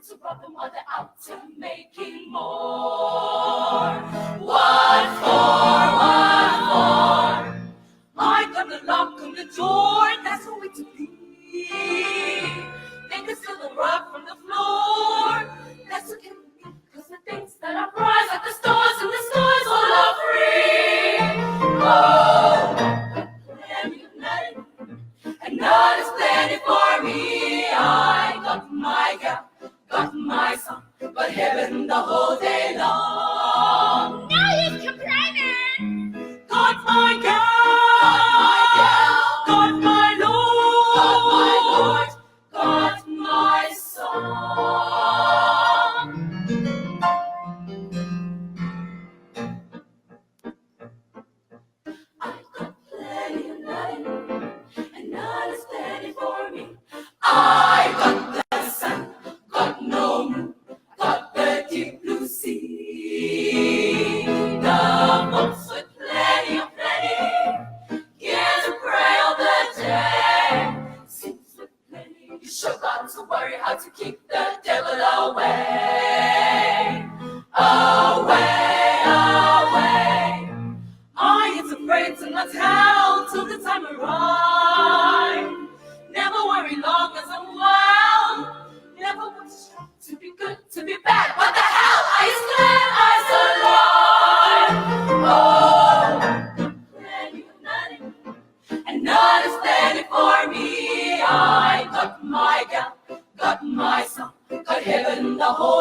to rob them while they're out to making more. What for? What for? I got the lock on the door, that's the way to be. They can steal the rug from the floor, that's okay with me, cause the things that I prize at the stores and the stores all are free. Oh, plenty of nothing, and none is plenty for me. I got my gal, got my son, but heaven the whole day long. Now he's complaining. Got my gal, got my Lord, got my son. I got plenty of nothing, and none is plenty for me. I got the sun, got no moon, got the deep blue sea. The books with plenty of plenty, yeah, to pray all the day. Seems with plenty, you sure got to worry how to keep the devil away. Away, away. I ain't afraid to not tell till the time arrives. Never worry long as I'm well. Never want to shout, to be good, to be bad. What the hell? I is glad I alive. Oh, plenty of nothing, and none is plenty for me. I got my gal, got my son, got heaven the whole